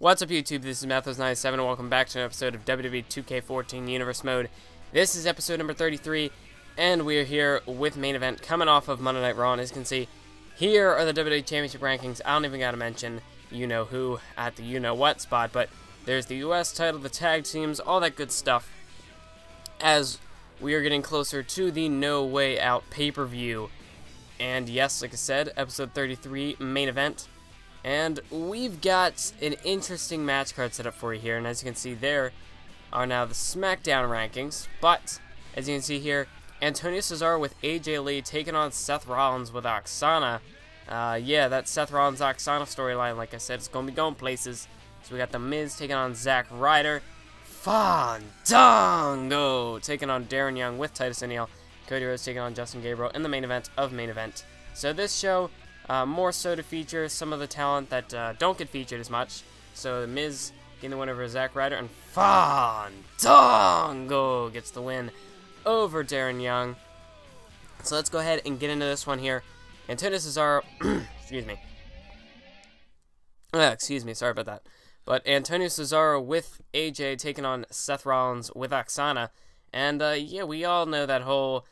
What's up YouTube, this is Mathos97 and welcome back to an episode of WWE 2K14 Universe Mode. This is episode number 33 and we are here with main event coming off of Monday Night Raw. And as you can see, here are the WWE Championship rankings. I don't even gotta mention you-know-who at the you-know-what spot, but there's the US title, the tag teams, all that good stuff, as we are getting closer to the No Way Out pay-per-view. And yes, like I said, episode 33 main event. And we've got an interesting match card set up for you here, and as you can see, there are now the SmackDown rankings. But as you can see here, Antonio Cesaro with AJ Lee taking on Seth Rollins with Aksana. Yeah, that Seth Rollins Aksana storyline, like I said, it's gonna be going places. So we got the Miz taking on Zack Ryder, Fandango taking on Darren Young with Titus O'Neil, Cody Rhodes taking on Justin Gabriel in the main event of main event. So this show, more so to feature some of the talent that don't get featured as much. So the Miz getting the win over Zack Ryder, and Fandango gets the win over Darren Young. So let's go ahead and get into this one here. Antonio Cesaro, excuse me, sorry about that. But Antonio Cesaro with AJ taking on Seth Rollins with Aksana, and yeah, we all know that whole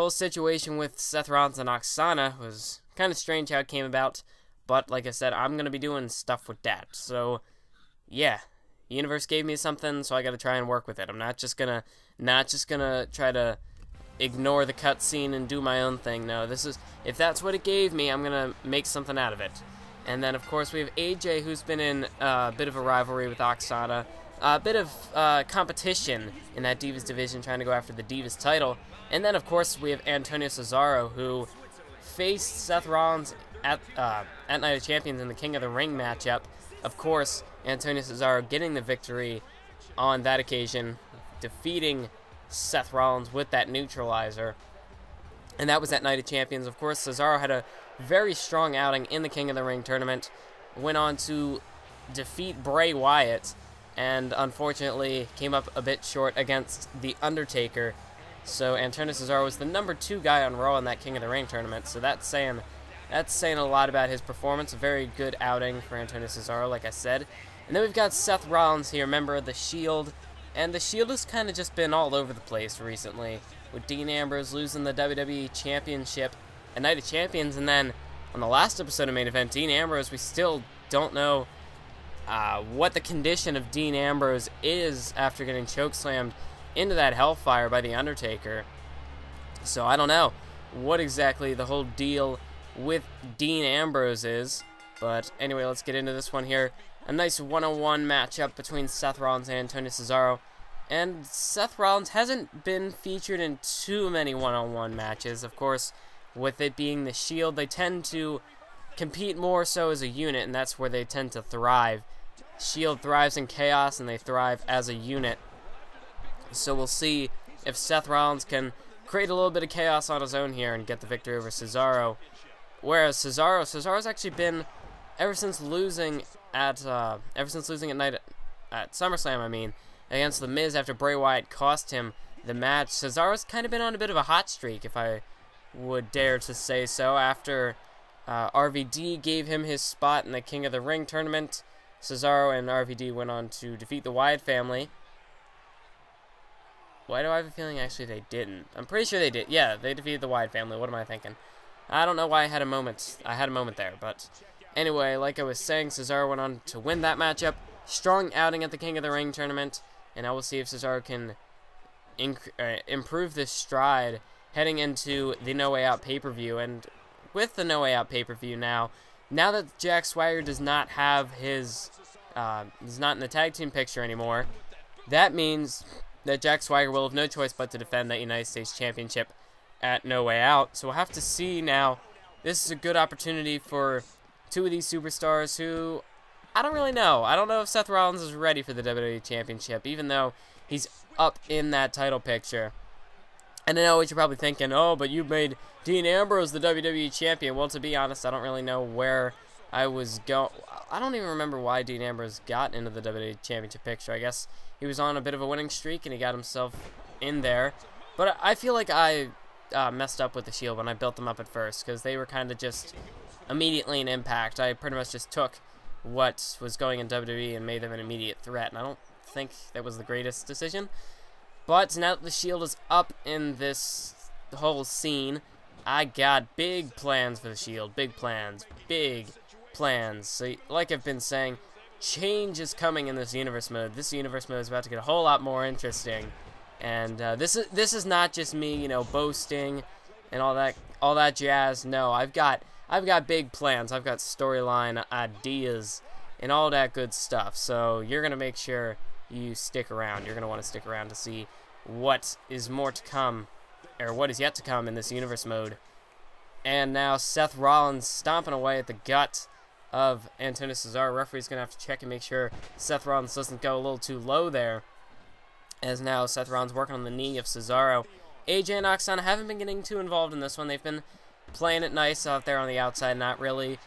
situation with Seth Rollins and Aksana was kind of strange how it came about, but like I said, I'm going to be doing stuff with that. So, yeah, the universe gave me something, so I got to try and work with it. I'm not just going to try to ignore the cutscene and do my own thing. No, if that's what it gave me, I'm going to make something out of it. And then, of course, we have AJ, who's been in a bit of a rivalry with Aksana, a bit of competition in that Divas division, trying to go after the Divas title. And then, of course, we have Antonio Cesaro, who faced Seth Rollins at Night of Champions in the King of the Ring matchup. Of course, Antonio Cesaro getting the victory on that occasion, defeating Seth Rollins with that neutralizer. And that was at Night of Champions. Of course, Cesaro had a very strong outing in the King of the Ring tournament. Went on to defeat Bray Wyatt, and unfortunately came up a bit short against The Undertaker. So Antonio Cesaro was the number 2 guy on Raw in that King of the Ring tournament. So that's saying a lot about his performance. A very good outing for Antonio Cesaro, like I said. And then we've got Seth Rollins here, member of the Shield. And the Shield has kind of just been all over the place recently, with Dean Ambrose losing the WWE Championship at Night of Champions. And then on the last episode of Main Event, Dean Ambrose, we still don't know what the condition of Dean Ambrose is after getting chokeslammed into that hellfire by The Undertaker. So I don't know what exactly the whole deal with Dean Ambrose is. But anyway, let's get into this one here. A nice one-on-one matchup between Seth Rollins and Antonio Cesaro. And Seth Rollins hasn't been featured in too many one-on-one matches. Of course, with it being the Shield, they tend to compete more so as a unit, and that's where they tend to thrive. Shield thrives in chaos, and they thrive as a unit. So we'll see if Seth Rollins can create a little bit of chaos on his own here and get the victory over Cesaro. Whereas Cesaro's actually been, ever since losing at night at SummerSlam, against The Miz after Bray Wyatt cost him the match, Cesaro's kind of been on a bit of a hot streak, if I would dare to say so. After RVD gave him his spot in the King of the Ring tournament, Cesaro and RVD went on to defeat the Wyatt family. Why do I have a feeling actually they didn't? I'm pretty sure they did. Yeah, they defeated the Wyatt family. What am I thinking? I don't know why I had a moment there, but anyway, like I was saying, Cesaro went on to win that matchup. Strong outing at the King of the Ring tournament, and I will see if Cesaro can improve this stride heading into the No Way Out pay-per-view. And with the No Way Out pay-per-view now that Jack Swagger does not have his, he's not in the tag team picture anymore, that means that Jack Swagger will have no choice but to defend that United States Championship at No Way Out. So we'll have to see now. This is a good opportunity for 2 of these superstars who, I don't really know. I don't know if Seth Rollins is ready for the WWE Championship, even though he's up in that title picture. And I know what you're probably thinking, oh, but you made Dean Ambrose the WWE Champion. Well, to be honest, I don't really know where I was going. I don't even remember why Dean Ambrose got into the WWE Championship picture. I guess he was on a bit of a winning streak, and he got himself in there. But I feel like I messed up with the Shield when I built them up at first, because they were kind of just immediately an Impact. I pretty much just took what was going in WWE and made them an immediate threat. And I don't think that was the greatest decision. But now that the Shield is up in this whole scene, I got big plans for the Shield. Big plans. Big plans. So, like I've been saying, change is coming in this universe mode. This universe mode is about to get a whole lot more interesting. And this is not just me, you know, boasting and all that jazz. No, I've got big plans. I've got storyline ideas and all that good stuff. So you're gonna make sure you stick around. You're gonna want to stick around to see what is more to come, or what is yet to come in this universe mode. And now Seth Rollins stomping away at the gut of Antonio Cesaro. Referee's gonna have to check and make sure Seth Rollins doesn't go a little too low there. As now Seth Rollins working on the knee of Cesaro. AJ and Aksana haven't been getting too involved in this one. They've been playing it nice out there on the outside, not really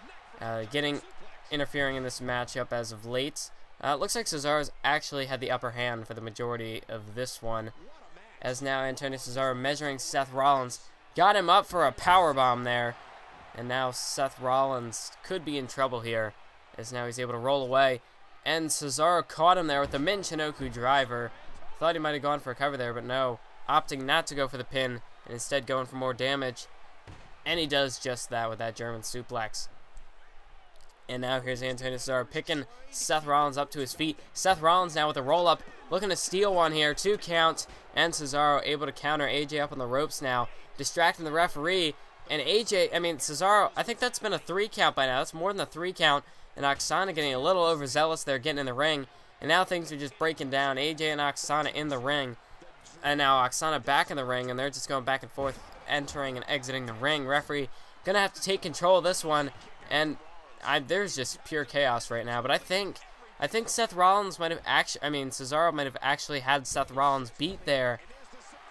interfering in this matchup as of late. It looks like Cesaro's actually had the upper hand for the majority of this one. As now Antonio Cesaro measuring Seth Rollins. Got him up for a powerbomb there. And now Seth Rollins could be in trouble here, as now he's able to roll away. And Cesaro caught him there with the Michinoku driver. Thought he might have gone for a cover there, but no. Opting not to go for the pin, and instead going for more damage. And he does just that with that German suplex. And now here's Antonio Cesaro picking Seth Rollins up to his feet. Seth Rollins now with a roll-up, looking to steal one here. 2 count, and Cesaro able to counter AJ up on the ropes now, distracting the referee. And Cesaro, I think that's been a 3 count by now. That's more than a 3 count. And Aksana getting a little overzealous there, getting in the ring. And now things are just breaking down. AJ and Aksana in the ring. And now Aksana back in the ring, and they're just going back and forth, entering and exiting the ring. Referee gonna have to take control of this one. And there's just pure chaos right now. But I think Seth Rollins might have Cesaro might have actually had Seth Rollins beat there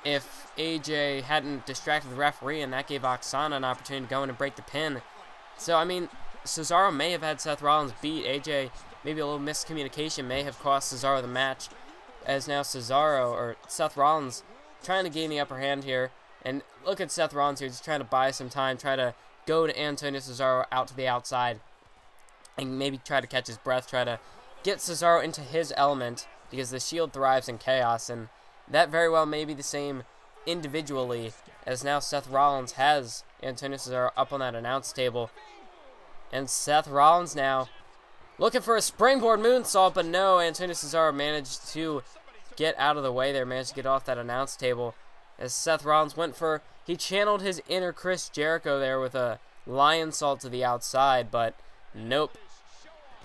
if AJ hadn't distracted the referee, and that gave Aksana an opportunity to go in and break the pin. So, Cesaro may have had Seth Rollins beat. AJ, maybe a little miscommunication may have cost Cesaro the match, as now Seth Rollins trying to gain the upper hand here. And look at Seth Rollins here, just trying to buy some time, try to go to Antonio Cesaro out to the outside, and maybe try to catch his breath, try to get Cesaro into his element, because the Shield thrives in chaos, and that very well may be the same individually, as now Seth Rollins has Antonio Cesaro up on that announce table. And Seth Rollins now looking for a springboard moonsault, but no, Antonio Cesaro managed to get out of the way there, managed to get off that announce table. As Seth Rollins he channeled his inner Chris Jericho there with a lion salt to the outside, but nope.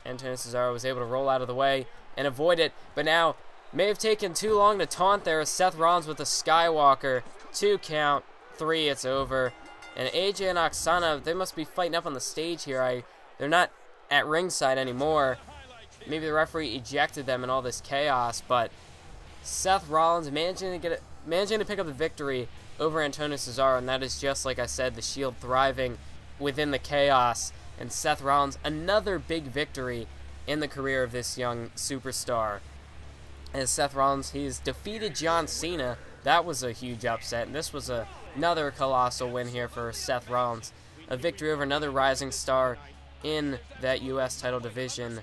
Antonio Cesaro was able to roll out of the way and avoid it, but now may have taken too long to taunt there. Seth Rollins with a Skywalker. 2 count, 3, it's over. And AJ and Aksana, they must be fighting up on the stage here. They're not at ringside anymore. Maybe the referee ejected them in all this chaos, but Seth Rollins managing to pick up the victory over Antonio Cesaro, and that is just like I said, the Shield thriving within the chaos. And Seth Rollins, another big victory in the career of this young superstar. As Seth Rollins, he's defeated John Cena. That was a huge upset, and this was another colossal win here for Seth Rollins. A victory over another rising star in that U.S. title division,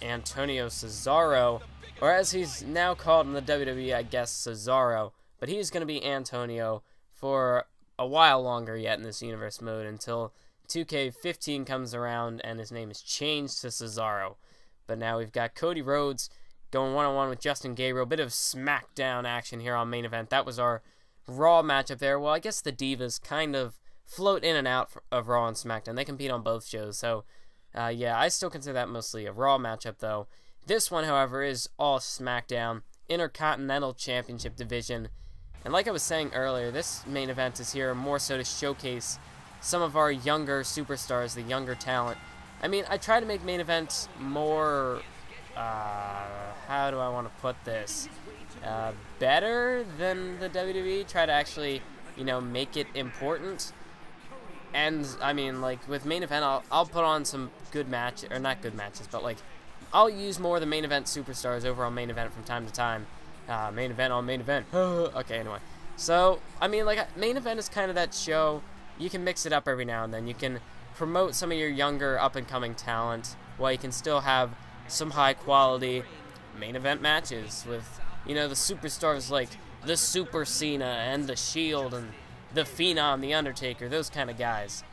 Antonio Cesaro, or as he's now called in the WWE, I guess, Cesaro. But he's going to be Antonio for a while longer yet in this universe mode, until 2K14 comes around and his name is changed to Cesaro. But now we've got Cody Rhodes going one-on-one with Justin Gabriel. Bit of SmackDown action here on main event. That was our Raw matchup there. Well, I guess the Divas kind of float in and out of Raw and SmackDown. They compete on both shows. So, yeah, I still consider that mostly a Raw matchup, though. This one, however, is all SmackDown. Intercontinental Championship division. And like I was saying earlier, this main event is here more so to showcase some of our younger superstars, the younger talent. I try to make main events more, how do I want to put this? Better than the WWE. Try to actually, make it important. And, like, with main event, I'll put on some good matches, or not good matches, but, like, I'll use more of the main event superstars over on main event from time to time. Main event on main event. Okay, anyway. So, main event is kind of that show. You can mix it up every now and then. You can promote some of your younger up-and-coming talent while you can still have some high quality main event matches with, you know, the superstars like the Super Cena and the Shield and the Phenom, the Undertaker, those kind of guys.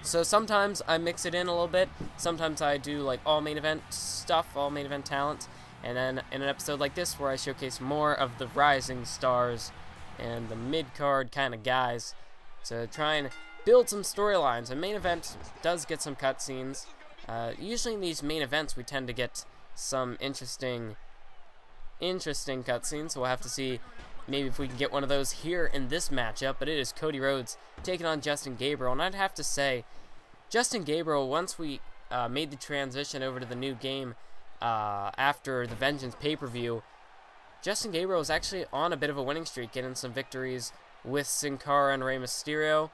So sometimes I mix it in a little bit. Sometimes I do like all main event stuff, all main event talent. And then in an episode like this where I showcase more of the rising stars and the mid-card kind of guys to try and build some storylines. A main event does get some cutscenes. Usually in these main events we tend to get some interesting cutscenes. So we'll have to see maybe if we can get one of those here in this matchup. But it is Cody Rhodes taking on Justin Gabriel. And I'd have to say, Justin Gabriel, once we made the transition over to the new game after the Vengeance pay-per-view, Justin Gabriel was actually on a bit of a winning streak, getting some victories with Sin Cara and Rey Mysterio,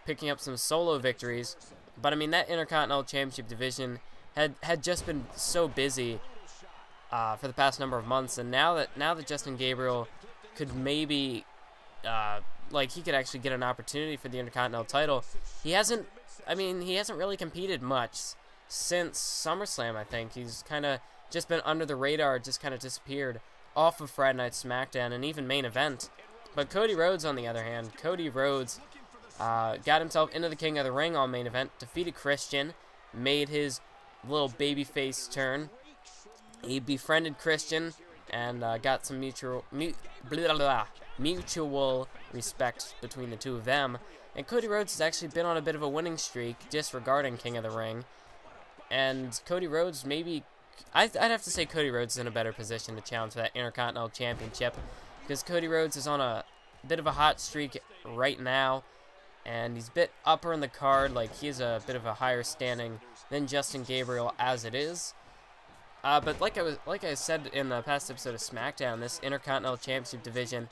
picking up some solo victories. But I mean, that Intercontinental Championship division had just been so busy for the past number of months, and now that Justin Gabriel could maybe he could actually get an opportunity for the Intercontinental title, he hasn't really competed much since SummerSlam. I think he's kind of just been under the radar, just kind of disappeared off of Friday Night SmackDown and even main event. But Cody Rhodes, on the other hand, Cody Rhodes got himself into the King of the Ring on main event, defeated Christian, made his little babyface turn. He befriended Christian and got some mutual respect between the two of them. And Cody Rhodes has actually been on a bit of a winning streak, disregarding King of the Ring. And Cody Rhodes, maybe, I'd have to say Cody Rhodes is in a better position to challenge for that Intercontinental Championship, because Cody Rhodes is on a bit of a hot streak right now, and he's a bit upper in the card. Like, he's a bit of a higher standing than Justin Gabriel as it is. But like I said in the past episode of SmackDown, this Intercontinental Championship division,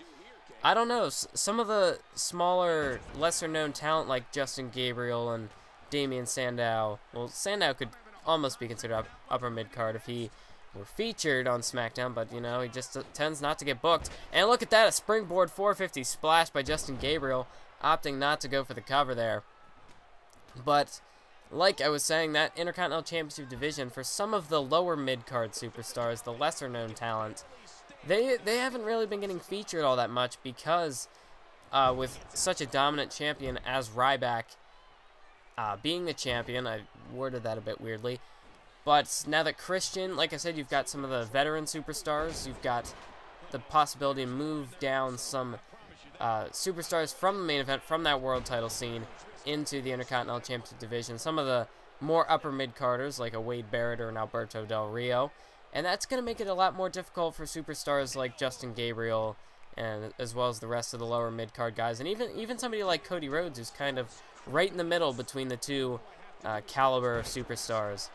I don't know, some of the smaller, lesser-known talent like Justin Gabriel and Damien Sandow, well, Sandow could almost be considered upper mid-card if he were featured on SmackDown, but, you know, he just tends not to get booked. And look at that, a springboard 450 splash by Justin Gabriel, opting not to go for the cover there. But like I was saying, that Intercontinental Championship division, for some of the lower mid-card superstars, the lesser-known talent, they haven't really been getting featured all that much because with such a dominant champion as Ryback being the champion, I worded that a bit weirdly, but now that Christian, like I said, you've got some of the veteran superstars, you've got the possibility to move down some superstars from the main event, from that world title scene, into the Intercontinental Championship division. Some of the more upper mid-carders, like a Wade Barrett or an Alberto Del Rio. And that's going to make it a lot more difficult for superstars like Justin Gabriel, and as well as the rest of the lower mid-card guys. And even somebody like Cody Rhodes, who's kind of right in the middle between the two caliber of superstars.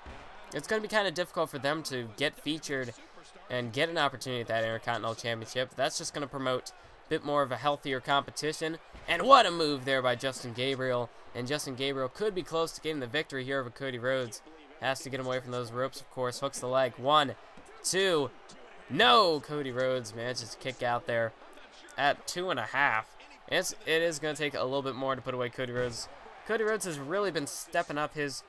It's going to be kind of difficult for them to get featured and get an opportunity at that Intercontinental Championship. That's just going to promote a bit more of a healthier competition. And what a move there by Justin Gabriel. And Justin Gabriel could be close to getting the victory here over Cody Rhodes. Has to get him away from those ropes, of course. Hooks the leg. 1, 2. No! Cody Rhodes manages to kick out there at 2.5. It is going to take a little bit more to put away Cody Rhodes. Cody Rhodes has really been stepping up his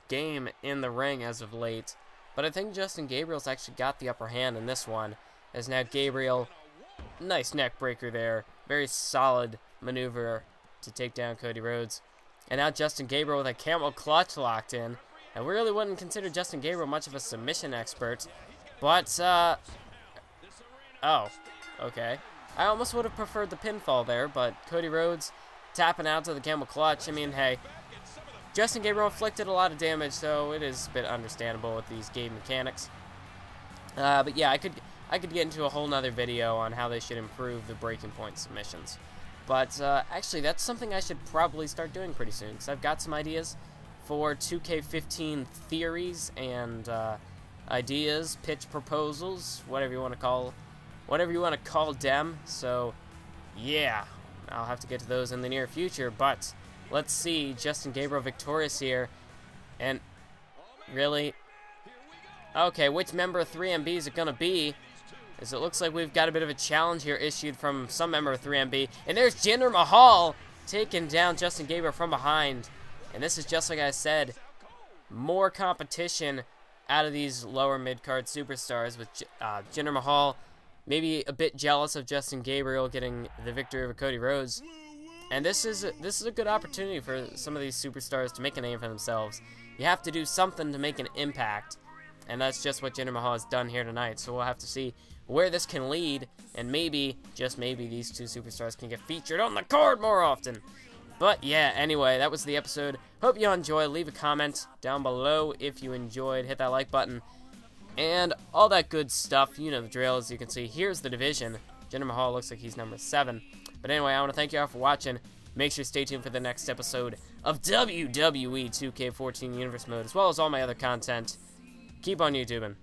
game in the ring as of late. But I think Justin Gabriel's actually got the upper hand in this one. As now Gabriel, nice neck breaker there. Very solid maneuver to take down Cody Rhodes. And now Justin Gabriel with a camel clutch locked in. And we really wouldn't consider Justin Gabriel much of a submission expert. But, oh, okay. I almost would have preferred the pinfall there, but Cody Rhodes tapping out to the camel clutch. I mean, hey, Justin Gabriel inflicted a lot of damage, so it is a bit understandable with these game mechanics. But yeah, I could get into a whole nother video on how they should improve the breaking point submissions. But actually, that's something I should probably start doing pretty soon, because I've got some ideas for 2K14 theories and ideas, pitch proposals, whatever you want to call them. So yeah, I'll have to get to those in the near future. But let's see, Justin Gabriel victorious here, and really, okay, which member of 3MB is it gonna be? As it looks like we've got a bit of a challenge here issued from some member of 3MB. And there's Jinder Mahal taking down Justin Gabriel from behind. And this is just like I said. more competition out of these lower mid-card superstars, with Jinder Mahal maybe a bit jealous of Justin Gabriel getting the victory over Cody Rhodes. And this is a good opportunity for some of these superstars to make a name for themselves. You have to do something to make an impact, and that's just what Jinder Mahal has done here tonight. So we'll have to see where this can lead, and maybe, just maybe, these two superstars can get featured on the card more often. But yeah, anyway, that was the episode. Hope you enjoyed. Leave a comment down below if you enjoyed. Hit that like button and all that good stuff. You know the drill. As you can see, here's the division. Jinder Mahal looks like he's number 7. But anyway, I want to thank you all for watching. Make sure to stay tuned for the next episode of WWE 2K14 Universe Mode, as well as all my other content. Keep on YouTubing.